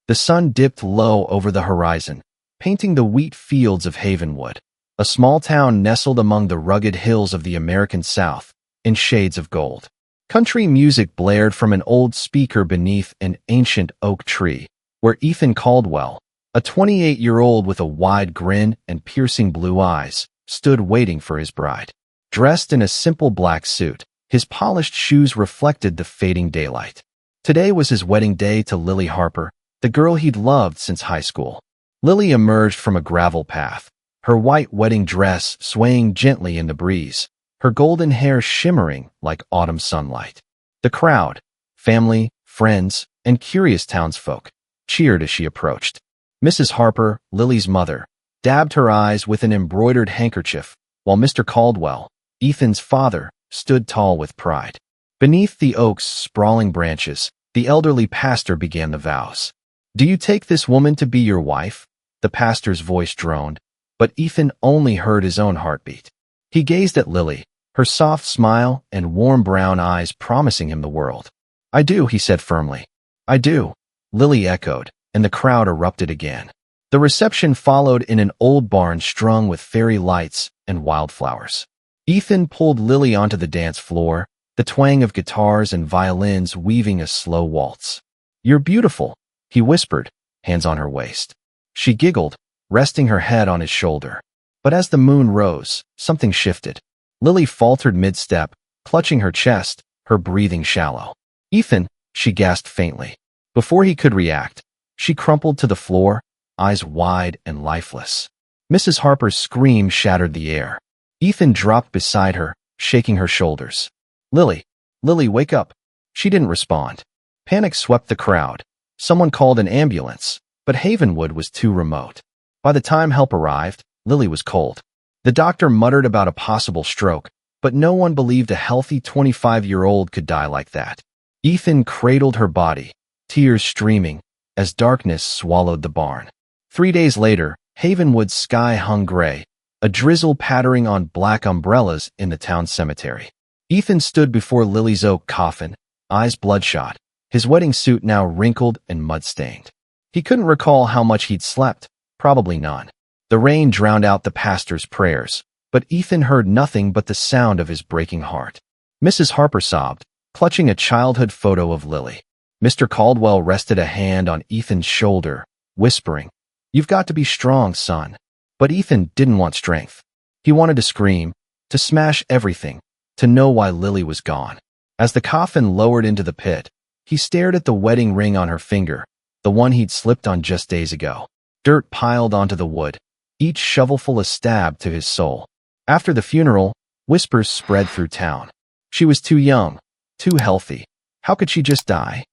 The sun dipped low over the horizon, painting the wheat fields of Havenwood, a small town nestled among the rugged hills of the American South, in shades of gold. Country music blared from an old speaker beneath an ancient oak tree, where Ethan Caldwell, a 28-year-old with a wide grin and piercing blue eyes, stood waiting for his bride. Dressed in a simple black suit, his polished shoes reflected the fading daylight. Today was his wedding day to Lily Harper, the girl he'd loved since high school. Lily emerged from a gravel path, her white wedding dress swaying gently in the breeze, her golden hair shimmering like autumn sunlight. The crowd, family, friends, and curious townsfolk, cheered as she approached. Mrs. Harper, Lily's mother, dabbed her eyes with an embroidered handkerchief, while Mr. Caldwell, Ethan's father, stood tall with pride. Beneath the oak's sprawling branches, the elderly pastor began the vows. "Do you take this woman to be your wife?" The pastor's voice droned, but Ethan only heard his own heartbeat. He gazed at Lily, her soft smile and warm brown eyes promising him the world. "I do," he said firmly. "I do," Lily echoed, and the crowd erupted again. The reception followed in an old barn strung with fairy lights and wildflowers. Ethan pulled Lily onto the dance floor, the twang of guitars and violins weaving a slow waltz. "You're beautiful," he whispered, hands on her waist. She giggled, resting her head on his shoulder. But as the moon rose, something shifted. Lily faltered mid-step, clutching her chest, her breathing shallow. "Ethan," she gasped faintly. Before he could react, she crumpled to the floor, eyes wide and lifeless. Mrs. Harper's scream shattered the air. Ethan dropped beside her, shaking her shoulders. "Lily, Lily, wake up." She didn't respond. Panic swept the crowd. Someone called an ambulance, but Havenwood was too remote. By the time help arrived, Lily was cold. The doctor muttered about a possible stroke, but no one believed a healthy 25-year-old could die like that. Ethan cradled her body, tears streaming, as darkness swallowed the barn. 3 days later, Havenwood's sky hung gray, a drizzle pattering on black umbrellas in the town cemetery. Ethan stood before Lily's oak coffin, eyes bloodshot, his wedding suit now wrinkled and mud-stained. He couldn't recall how much he'd slept, probably none. The rain drowned out the pastor's prayers, but Ethan heard nothing but the sound of his breaking heart. Mrs. Harper sobbed, clutching a childhood photo of Lily. Mr. Caldwell rested a hand on Ethan's shoulder, whispering, "You've got to be strong, son." But Ethan didn't want strength. He wanted to scream, to smash everything, to know why Lily was gone. As the coffin lowered into the pit, he stared at the wedding ring on her finger, the one he'd slipped on just days ago. Dirt piled onto the wood, each shovelful a stab to his soul. After the funeral, whispers spread through town. She was too young, too healthy. How could she just die?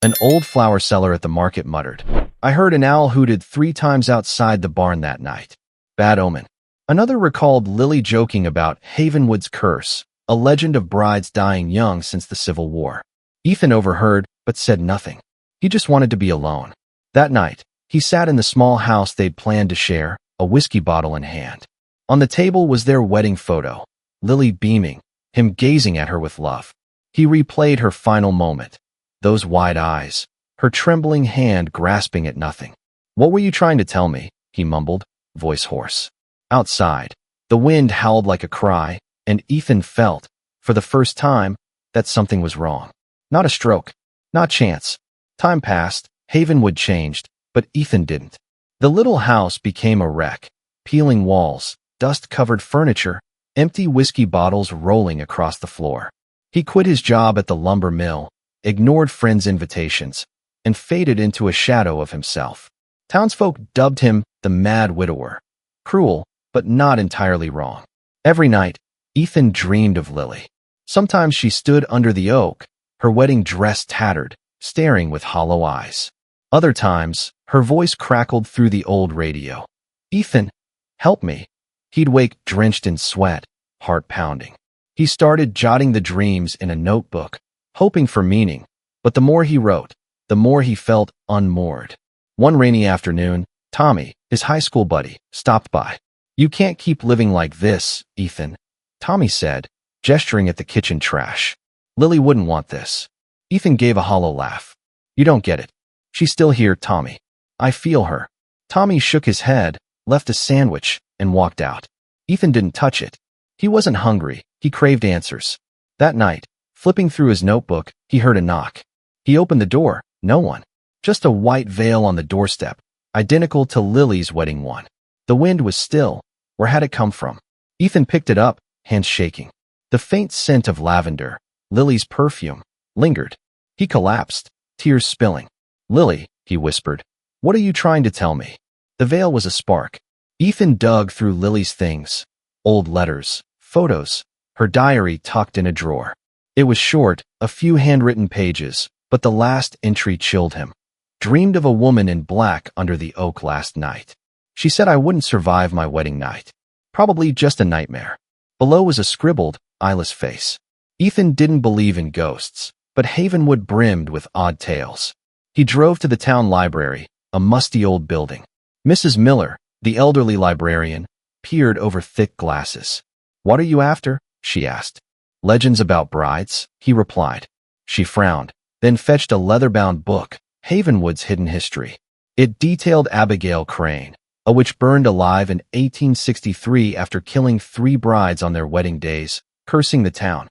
An old flower seller at the market muttered, "I heard an owl hooted 3 times outside the barn that night. Bad omen." Another recalled Lily joking about Havenwood's curse, a legend of brides dying young since the Civil War. Ethan overheard, but said nothing. He just wanted to be alone. That night, he sat in the small house they'd planned to share, a whiskey bottle in hand. On the table was their wedding photo, Lily beaming, him gazing at her with love. He replayed her final moment, those wide eyes, her trembling hand grasping at nothing. "What were you trying to tell me?" he mumbled, voice hoarse. Outside, the wind howled like a cry, and Ethan felt, for the first time, that something was wrong. Not a stroke, not chance. Time passed, Havenwood changed, but Ethan didn't. The little house became a wreck, peeling walls, dust-covered furniture, empty whiskey bottles rolling across the floor. He quit his job at the lumber mill, ignored friends' invitations, and faded into a shadow of himself. Townsfolk dubbed him the Mad Widower. Cruel, but not entirely wrong. Every night, Ethan dreamed of Lily. Sometimes she stood under the oak, her wedding dress tattered, staring with hollow eyes. Other times, her voice crackled through the old radio. "Ethan, help me." He'd wake drenched in sweat, heart pounding. He started jotting the dreams in a notebook, hoping for meaning, but the more he wrote, the more he felt unmoored. One rainy afternoon, Tommy, his high school buddy, stopped by. "You can't keep living like this, Ethan," Tommy said, gesturing at the kitchen trash. "Lily wouldn't want this." Ethan gave a hollow laugh. "You don't get it. She's still here, Tommy. I feel her. Tommy shook his head, left a sandwich, and walked out. Ethan didn't touch it. He wasn't hungry. He craved answers. That night, flipping through his notebook, he heard a knock. He opened the door. No one. Just a white veil on the doorstep, identical to Lily's wedding one. The wind was still. Where had it come from? Ethan picked it up, hands shaking. The faint scent of lavender, Lily's perfume, lingered. He collapsed, tears spilling. Lily, he whispered, what are you trying to tell me? The veil was a spark. Ethan dug through Lily's things. Old letters, photos, her diary tucked in a drawer. It was short, a few handwritten pages, but the last entry chilled him. Dreamed of a woman in black under the oak last night. She said I wouldn't survive my wedding night. Probably just a nightmare. Below was a scribbled, eyeless face. Ethan didn't believe in ghosts, but Havenwood brimmed with odd tales. He drove to the town library, a musty old building. Mrs. Miller, the elderly librarian, peered over thick glasses. What are you after? She asked. Legends about brides, he replied. She frowned, then fetched a leather-bound book, Havenwood's Hidden History. It detailed Abigail Crane, a witch burned alive in 1863 after killing 3 brides on their wedding days, cursing the town.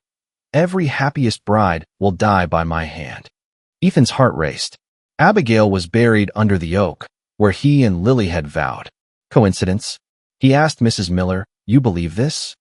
Every happiest bride will die by my hand. Ethan's heart raced. Abigail was buried under the oak, where he and Lily had vowed. Coincidence? He asked Mrs. Miller, you believe this?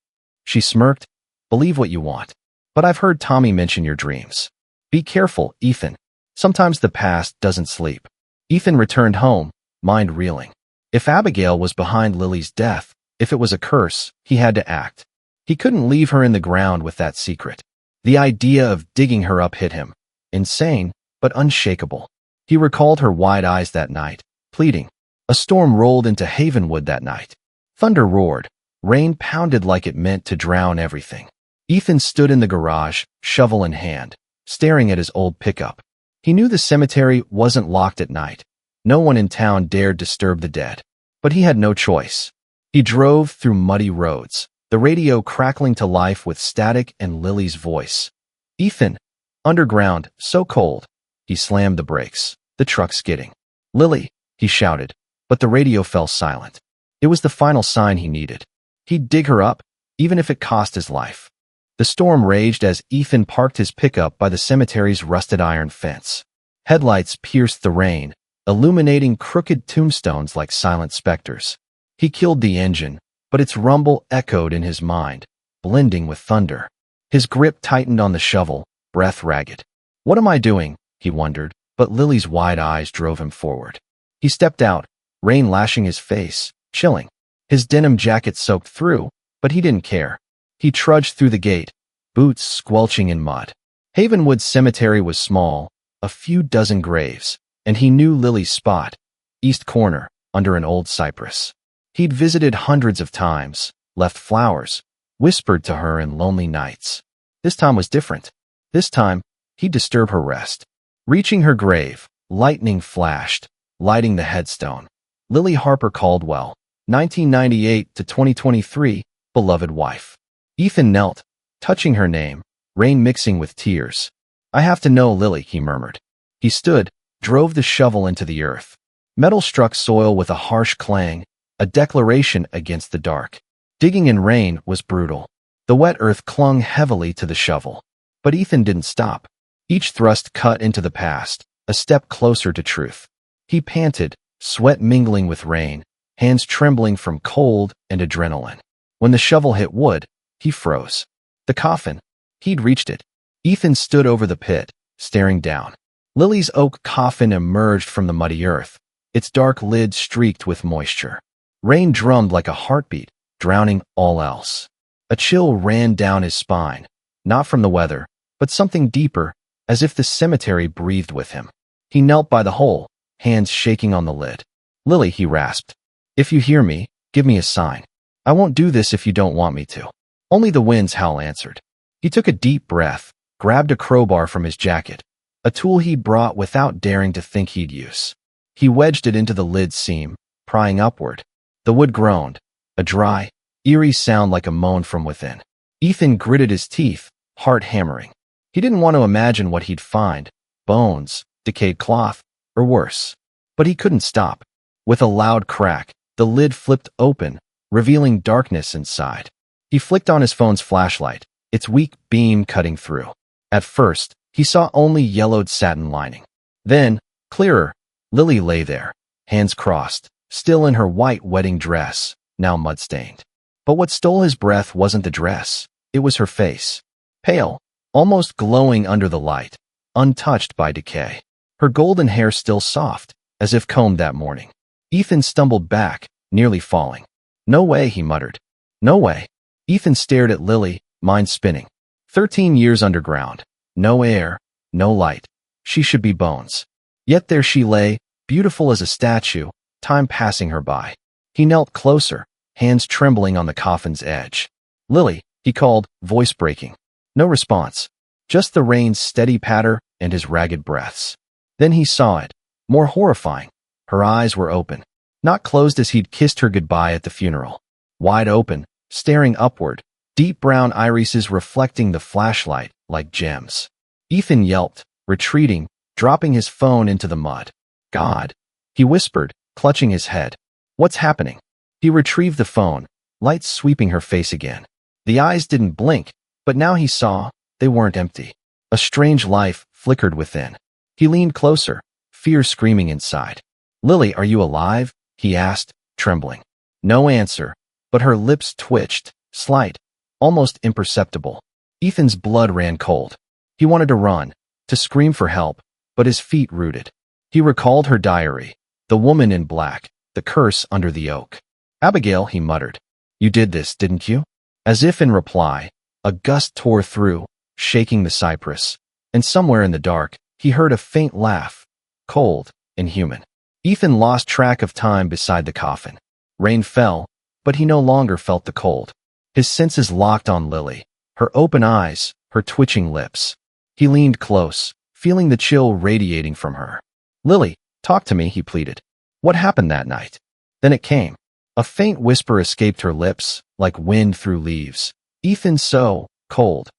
She smirked. Believe what you want. But I've heard Tommy mention your dreams. Be careful, Ethan. Sometimes the past doesn't sleep. Ethan returned home, mind reeling. If Abigail was behind Lily's death, if it was a curse, he had to act. He couldn't leave her in the ground with that secret. The idea of digging her up hit him. Insane, but unshakable. He recalled her wide eyes that night, pleading. A storm rolled into Havenwood that night. Thunder roared. Rain pounded like it meant to drown everything. Ethan stood in the garage, shovel in hand, staring at his old pickup. He knew the cemetery wasn't locked at night. No one in town dared disturb the dead. But he had no choice. He drove through muddy roads, the radio crackling to life with static and Lily's voice. Ethan, underground, so cold. He slammed the brakes, the truck skidding. Lily, he shouted, but the radio fell silent. It was the final sign he needed. He'd dig her up, even if it cost his life. The storm raged as Ethan parked his pickup by the cemetery's rusted iron fence. Headlights pierced the rain, illuminating crooked tombstones like silent specters. He killed the engine, but its rumble echoed in his mind, blending with thunder. His grip tightened on the shovel, breath ragged. What am I doing? He wondered, but Lily's wide eyes drove him forward. He stepped out, rain lashing his face, chilling. His denim jacket soaked through, but he didn't care. He trudged through the gate, boots squelching in mud. Havenwood Cemetery was small, a few dozen graves, and he knew Lily's spot, east corner, under an old cypress. He'd visited hundreds of times, left flowers, whispered to her in lonely nights. This time was different. This time, he'd disturb her rest. Reaching her grave, lightning flashed, lighting the headstone. Lily Harper Caldwell, 1998 to 2023, beloved wife. Ethan knelt, touching her name, rain mixing with tears. I have to know, Lily, he murmured. He stood, drove the shovel into the earth. Metal struck soil with a harsh clang, a declaration against the dark. Digging in rain was brutal. The wet earth clung heavily to the shovel. But Ethan didn't stop. Each thrust cut into the past, a step closer to truth. He panted, sweat mingling with rain, hands trembling from cold and adrenaline. When the shovel hit wood, he froze. The coffin. He'd reached it. Ethan stood over the pit, staring down. Lily's oak coffin emerged from the muddy earth, its dark lid streaked with moisture. Rain drummed like a heartbeat, drowning all else. A chill ran down his spine, not from the weather, but something deeper, as if the cemetery breathed with him. He knelt by the hole, hands shaking on the lid. Lily, he rasped. If you hear me, give me a sign. I won't do this if you don't want me to. Only the wind's howl answered. He took a deep breath, grabbed a crowbar from his jacket, a tool he'd brought without daring to think he'd use. He wedged it into the lid seam, prying upward. The wood groaned, a dry, eerie sound like a moan from within. Ethan gritted his teeth, heart hammering. He didn't want to imagine what he'd find. Bones, decayed cloth, or worse. But he couldn't stop. With a loud crack, the lid flipped open, revealing darkness inside. He flicked on his phone's flashlight, its weak beam cutting through. At first, he saw only yellowed satin lining. Then, clearer, Lily lay there, hands crossed, still in her white wedding dress, now mud-stained. But what stole his breath wasn't the dress, it was her face. Pale, almost glowing under the light, untouched by decay. Her golden hair still soft, as if combed that morning. Ethan stumbled back, nearly falling. "No way," he muttered. "No way." Ethan stared at Lily, mind spinning. 13 years underground. No air, no light. She should be bones. Yet there she lay, beautiful as a statue, time passing her by. He knelt closer, hands trembling on the coffin's edge. "Lily," he called, voice breaking. No response. Just the rain's steady patter and his ragged breaths. Then he saw it, more horrifying. Her eyes were open. Not closed as he'd kissed her goodbye at the funeral. Wide open, staring upward, deep brown irises reflecting the flashlight like gems. Ethan yelped, retreating, dropping his phone into the mud. "God," he whispered, clutching his head. "What's happening?" He retrieved the phone, lights sweeping her face again. The eyes didn't blink, but now he saw they weren't empty. A strange life flickered within. He leaned closer, fear screaming inside. "Lily, are you alive?" he asked, trembling. No answer, but her lips twitched, slight, almost imperceptible. Ethan's blood ran cold. He wanted to run, to scream for help, but his feet rooted. He recalled her diary, the woman in black, the curse under the oak. "Abigail," he muttered. "You did this, didn't you?" As if in reply, a gust tore through, shaking the cypress, and somewhere in the dark, he heard a faint laugh, cold, inhuman. Ethan lost track of time beside the coffin. Rain fell, but he no longer felt the cold. His senses locked on Lily, her open eyes, her twitching lips. He leaned close, feeling the chill radiating from her. "Lily, talk to me," he pleaded. "What happened that night?" Then it came. A faint whisper escaped her lips, like wind through leaves. "Ethan, so cold."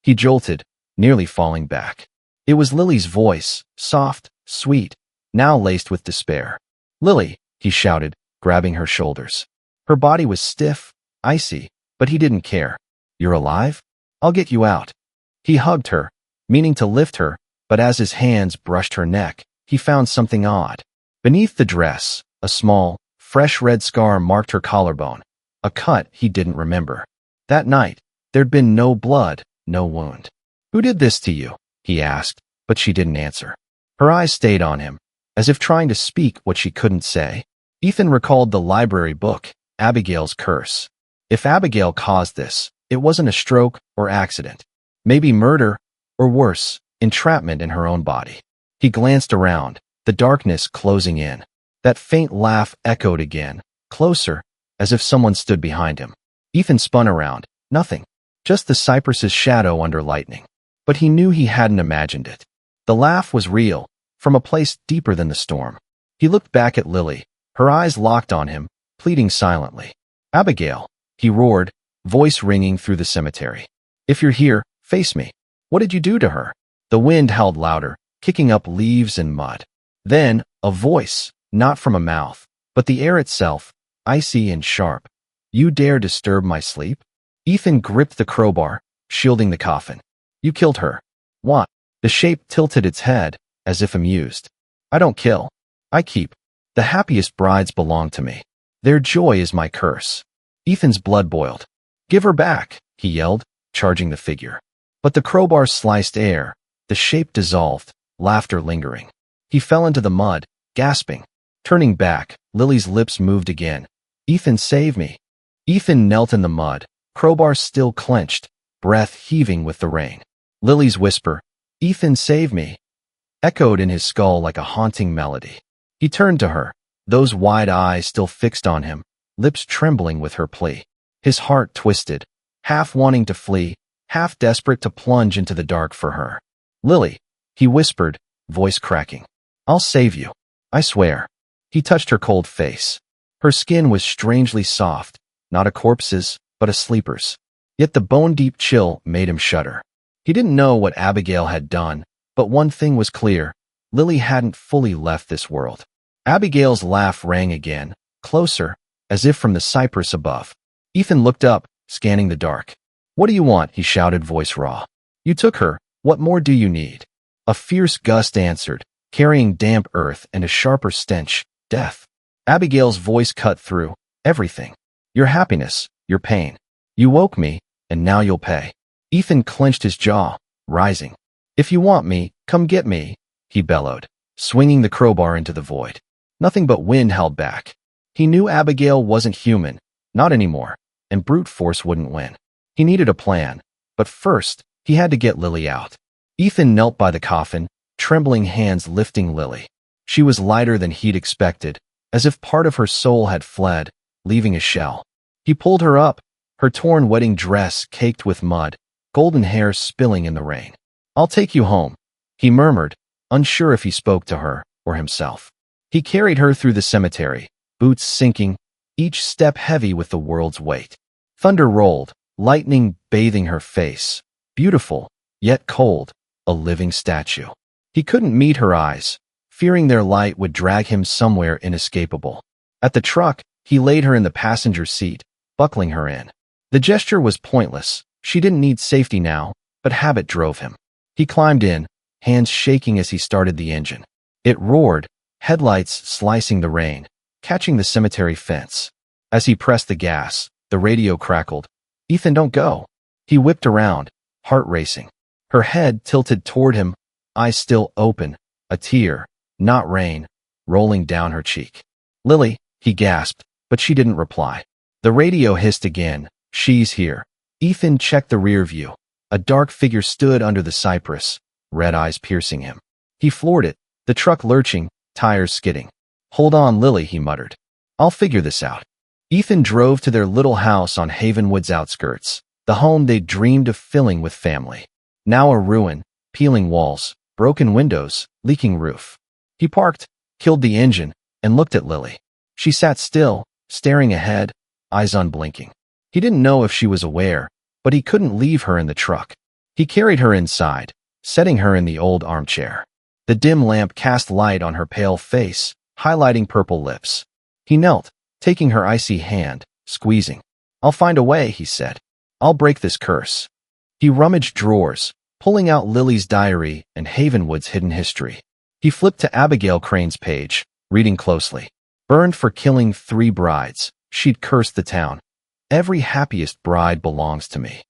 He jolted, nearly falling back. It was Lily's voice, soft, sweet, now laced with despair. "Lily," he shouted, grabbing her shoulders. Her body was stiff, icy, but he didn't care. "You're alive? I'll get you out." He hugged her, meaning to lift her, but as his hands brushed her neck, he found something odd. Beneath the dress, a small, fresh red scar marked her collarbone, a cut he didn't remember. That night, there'd been no blood, no wound. "Who did this to you?" he asked, but she didn't answer. Her eyes stayed on him, as if trying to speak what she couldn't say. Ethan recalled the library book, Abigail's Curse. If Abigail caused this, it wasn't a stroke or accident. Maybe murder, or worse, entrapment in her own body. He glanced around, the darkness closing in. That faint laugh echoed again, closer, as if someone stood behind him. Ethan spun around. Nothing. Just the cypress's shadow under lightning. But he knew he hadn't imagined it. The laugh was real, from a place deeper than the storm. He looked back at Lily, her eyes locked on him, pleading silently. "Abigail," he roared, voice ringing through the cemetery. "If you're here, face me. What did you do to her?" The wind howled louder, kicking up leaves and mud. Then, a voice, not from a mouth, but the air itself, icy and sharp. "You dare disturb my sleep?" Ethan gripped the crowbar, shielding the coffin. "You killed her." "What?" The shape tilted its head, as if amused. "I don't kill. I keep. The happiest brides belong to me. Their joy is my curse." Ethan's blood boiled. "Give her back," he yelled, charging the figure. But the crowbar sliced air, the shape dissolved, laughter lingering. He fell into the mud, gasping. Turning back, Lily's lips moved again. "Ethan, save me." Ethan knelt in the mud, crowbar still clenched, breath heaving with the rain. Lily's whisper, "Ethan, save me," echoed in his skull like a haunting melody. He turned to her, those wide eyes still fixed on him, lips trembling with her plea. His heart twisted, half wanting to flee, half desperate to plunge into the dark for her. "Lily," he whispered, voice cracking. "I'll save you. I swear." He touched her cold face. Her skin was strangely soft, not a corpse's, but a sleeper's. Yet the bone-deep chill made him shudder. He didn't know what Abigail had done, but one thing was clear. Lily hadn't fully left this world. Abigail's laugh rang again, closer, as if from the cypress above. Ethan looked up, scanning the dark. "What do you want?" he shouted, voice raw. "You took her. What more do you need?" A fierce gust answered, carrying damp earth and a sharper stench, death. Abigail's voice cut through everything. "Your happiness, your pain. You woke me, and now you'll pay." Ethan clenched his jaw, rising. "If you want me, come get me," he bellowed, swinging the crowbar into the void. Nothing but wind held back. He knew Abigail wasn't human, not anymore, and brute force wouldn't win. He needed a plan, but first, he had to get Lily out. Ethan knelt by the coffin, trembling hands lifting Lily. She was lighter than he'd expected, as if part of her soul had fled, leaving a shell. He pulled her up, her torn wedding dress caked with mud, golden hair spilling in the rain. "I'll take you home," he murmured, unsure if he spoke to her or himself. He carried her through the cemetery, boots sinking, each step heavy with the world's weight. Thunder rolled, lightning bathing her face, beautiful, yet cold, a living statue. He couldn't meet her eyes, fearing their light would drag him somewhere inescapable. At the truck, he laid her in the passenger seat, buckling her in. The gesture was pointless. She didn't need safety now, but habit drove him. He climbed in, hands shaking as he started the engine. It roared, headlights slicing the rain, catching the cemetery fence. As he pressed the gas, the radio crackled. "Ethan, don't go." He whipped around, heart racing. Her head tilted toward him, eyes still open, a tear, not rain, rolling down her cheek. "Lily," he gasped, but she didn't reply. The radio hissed again. "She's here." Ethan checked the rear view. A dark figure stood under the cypress, red eyes piercing him. He floored it, the truck lurching, tires skidding. "Hold on, Lily," he muttered. "I'll figure this out." Ethan drove to their little house on Havenwood's outskirts, the home they'd dreamed of filling with family. Now a ruin, peeling walls, broken windows, leaking roof. He parked, killed the engine, and looked at Lily. She sat still, staring ahead, eyes unblinking. He didn't know if she was aware, but he couldn't leave her in the truck. He carried her inside, setting her in the old armchair. The dim lamp cast light on her pale face, highlighting purple lips. He knelt, taking her icy hand, squeezing. "I'll find a way," he said. "I'll break this curse." He rummaged drawers, pulling out Lily's diary and Havenwood's hidden history. He flipped to Abigail Crane's page, reading closely. Burned for killing 3 brides, she'd cursed the town. "Every happiest bride belongs to me."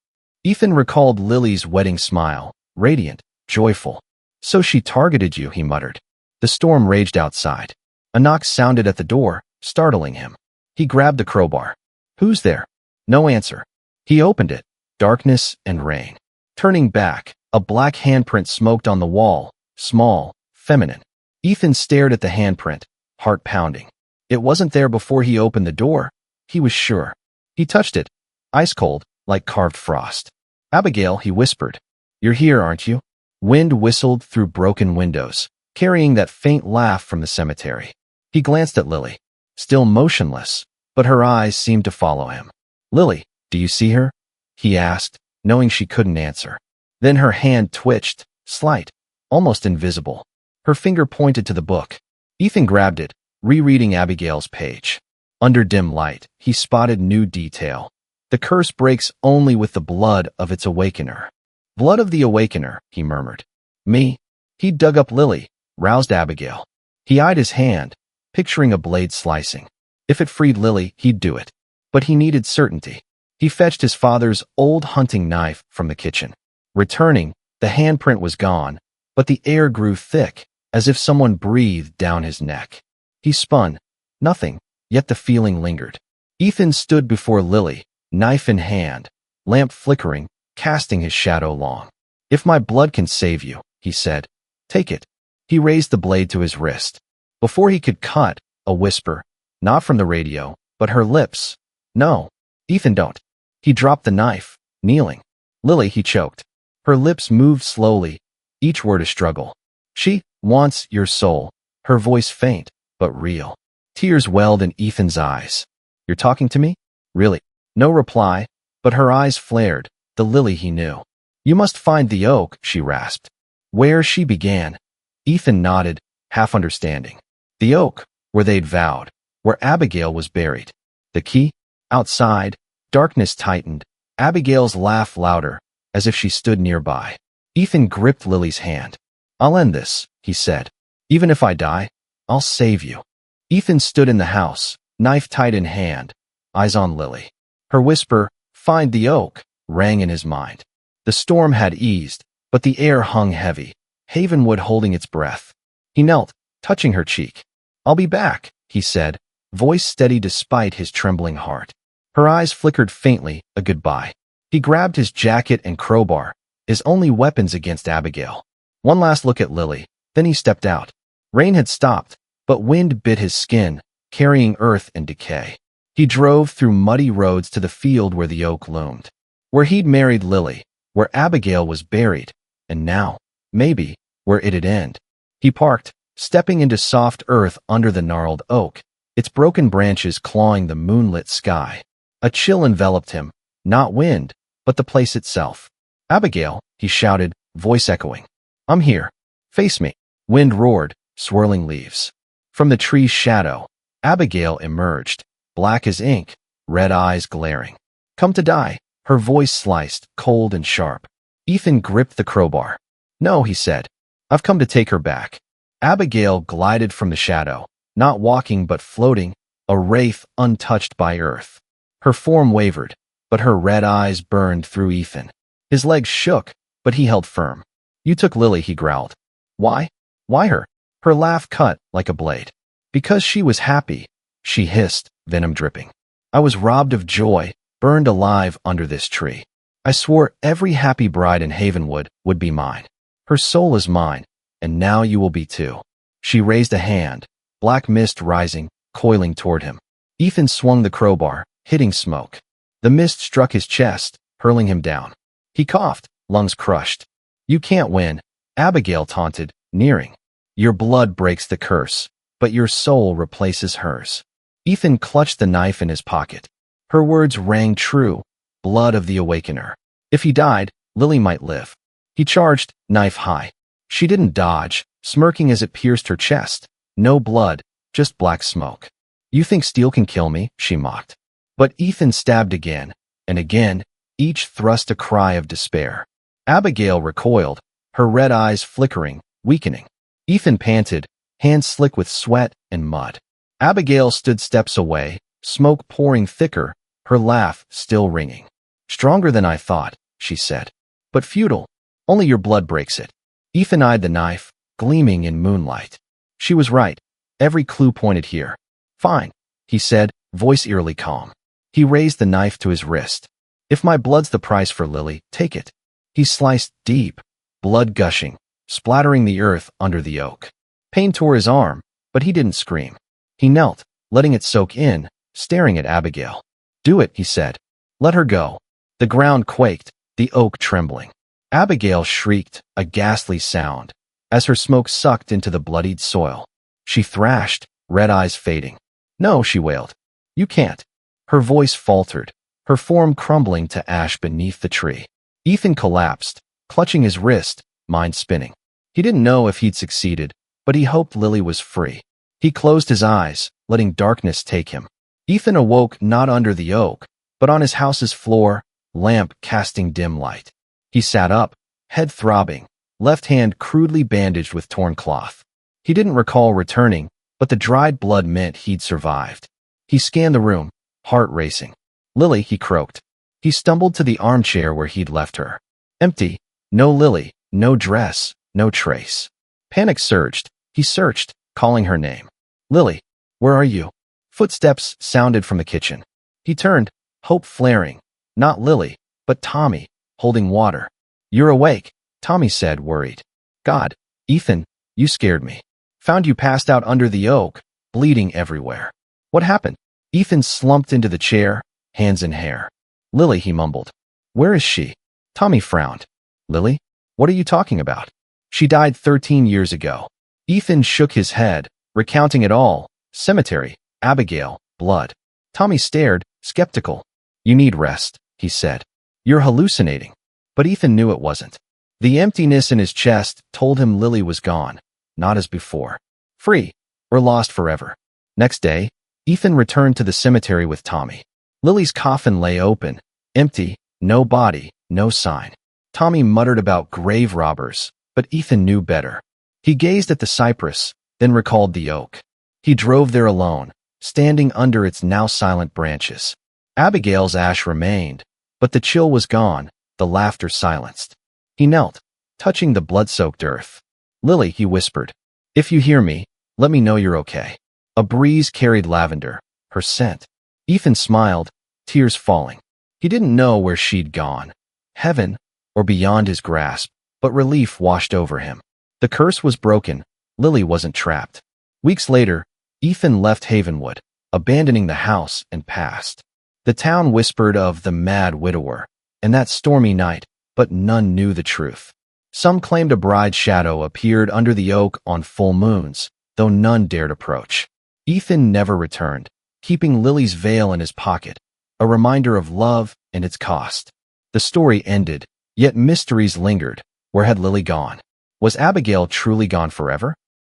Ethan recalled Lily's wedding smile, radiant, joyful. "So she targeted you," he muttered. The storm raged outside. A knock sounded at the door, startling him. He grabbed the crowbar. "Who's there?" No answer. He opened it. Darkness and rain. Turning back, a black handprint smoked on the wall, small, feminine. Ethan stared at the handprint, heart pounding. It wasn't there before he opened the door. He was sure. He touched it, ice cold, like carved frost. "Abigail," he whispered. "You're here, aren't you?" Wind whistled through broken windows, carrying that faint laugh from the cemetery. He glanced at Lily, still motionless, but her eyes seemed to follow him. "Lily, do you see her?" he asked, knowing she couldn't answer. Then her hand twitched, slight, almost invisible. Her finger pointed to the book. Ethan grabbed it, rereading Abigail's page. Under dim light, he spotted new detail. "The curse breaks only with the blood of its awakener." "Blood of the awakener," he murmured. "Me?" He dug up Lily, roused Abigail. He eyed his hand, picturing a blade slicing. If it freed Lily, he'd do it. But he needed certainty. He fetched his father's old hunting knife from the kitchen. Returning, the handprint was gone, but the air grew thick, as if someone breathed down his neck. He spun. Nothing, yet the feeling lingered. Ethan stood before Lily, knife in hand, lamp flickering, casting his shadow long. "If my blood can save you," he said, "take it." He raised the blade to his wrist. Before he could cut, a whisper, not from the radio, but her lips. "No, Ethan, don't." He dropped the knife, kneeling. "Lily," he choked. Her lips moved slowly, each word a struggle. "She wants your soul." Her voice faint, but real. Tears welled in Ethan's eyes. "You're talking to me? Really?" No reply, but her eyes flared, the Lily he knew. "You must find the oak," she rasped. Where she began. Ethan nodded, half understanding. The oak, where they'd vowed, where Abigail was buried. The key? Outside, darkness tightened, Abigail's laugh louder, as if she stood nearby. Ethan gripped Lily's hand. "I'll end this," he said. "Even if I die, I'll save you." Ethan stood in the house, knife tight in hand, eyes on Lily. Her whisper, "Find the oak," rang in his mind. The storm had eased, but the air hung heavy, Havenwood holding its breath. He knelt, touching her cheek. "I'll be back," he said, voice steady despite his trembling heart. Her eyes flickered faintly, a goodbye. He grabbed his jacket and crowbar, his only weapons against Abigail. One last look at Lily, then he stepped out. Rain had stopped, but wind bit his skin, carrying earth and decay. He drove through muddy roads to the field where the oak loomed, where he'd married Lily, where Abigail was buried, and now, maybe, where it'd end. He parked, stepping into soft earth under the gnarled oak, its broken branches clawing the moonlit sky. A chill enveloped him, not wind, but the place itself. "Abigail," he shouted, voice echoing. "I'm here. Face me." Wind roared, swirling leaves. From the tree's shadow, Abigail emerged, black as ink, red eyes glaring. "Come to die," her voice sliced, cold and sharp. Ethan gripped the crowbar. "No," he said. "I've come to take her back." Abigail glided from the shadow, not walking but floating, a wraith untouched by earth. Her form wavered, but her red eyes burned through Ethan. His legs shook, but he held firm. "You took Lily," he growled. "Why? Why her?" Her laugh cut like a blade. "Because she was happy," she hissed, venom dripping. "I was robbed of joy, burned alive under this tree. I swore every happy bride in Havenwood would be mine. Her soul is mine, and now you will be too." She raised a hand, black mist rising, coiling toward him. Ethan swung the crowbar, hitting smoke. The mist struck his chest, hurling him down. He coughed, lungs crushed. "You can't win," Abigail taunted, nearing. "Your blood breaks the curse, but your soul replaces hers." Ethan clutched the knife in his pocket. Her words rang true, blood of the awakener. If he died, Lily might live. He charged, knife high. She didn't dodge, smirking as it pierced her chest. No blood, just black smoke. "You think steel can kill me?" she mocked. But Ethan stabbed again, and again, each thrust a cry of despair. Abigail recoiled, her red eyes flickering, weakening. Ethan panted, hands slick with sweat and mud. Abigail stood steps away, smoke pouring thicker, her laugh still ringing. "Stronger than I thought," she said. "But futile. Only your blood breaks it." Ethan eyed the knife, gleaming in moonlight. She was right. Every clue pointed here. "Fine," he said, voice eerily calm. He raised the knife to his wrist. "If my blood's the price for Lily, take it." He sliced deep, blood gushing, splattering the earth under the oak. Pain tore his arm, but he didn't scream. He knelt, letting it soak in, staring at Abigail. "Do it," he said. "Let her go." The ground quaked, the oak trembling. Abigail shrieked, a ghastly sound, as her smoke sucked into the bloodied soil. She thrashed, red eyes fading. "No," she wailed. "You can't." Her voice faltered, her form crumbling to ash beneath the tree. Ethan collapsed, clutching his wrist, mind spinning. He didn't know if he'd succeeded, but he hoped Lily was free. He closed his eyes, letting darkness take him. Ethan awoke not under the oak, but on his house's floor, lamp casting dim light. He sat up, head throbbing, left hand crudely bandaged with torn cloth. He didn't recall returning, but the dried blood meant he'd survived. He scanned the room, heart racing. "Lily," he croaked. He stumbled to the armchair where he'd left her. Empty. No Lily, no dress, no trace. Panic surged. He searched, calling her name. "Lily, where are you?" Footsteps sounded from the kitchen. He turned, hope flaring. Not Lily, but Tommy, holding water. "You're awake," Tommy said, worried. "God, Ethan, you scared me. Found you passed out under the oak, bleeding everywhere." "What happened?" Ethan slumped into the chair, hands in hair. "Lily," he mumbled. "Where is she?" Tommy frowned. "Lily? What are you talking about?" "She died 13 years ago." Ethan shook his head, recounting it all. Cemetery, Abigail, blood. Tommy stared, skeptical. "You need rest," he said. "You're hallucinating." But Ethan knew it wasn't. The emptiness in his chest told him Lily was gone, not as before. Free, or lost forever. Next day, Ethan returned to the cemetery with Tommy. Lily's coffin lay open, empty, no body, no sign. Tommy muttered about grave robbers, but Ethan knew better. He gazed at the cypress, then recalled the oak. He drove there alone, standing under its now silent branches. Abigail's ash remained, but the chill was gone, the laughter silenced. He knelt, touching the blood-soaked earth. "Lily," he whispered, "if you hear me, let me know you're okay." A breeze carried lavender, her scent. Ethan smiled, tears falling. He didn't know where she'd gone, heaven or beyond his grasp, but relief washed over him. The curse was broken, Lily wasn't trapped. Weeks later, Ethan left Havenwood, abandoning the house and passed. The town whispered of the mad widower and that stormy night, but none knew the truth. Some claimed a bride's shadow appeared under the oak on full moons, though none dared approach. Ethan never returned, keeping Lily's veil in his pocket, a reminder of love and its cost. The story ended, yet mysteries lingered. Where had Lily gone? Was Abigail truly gone forever?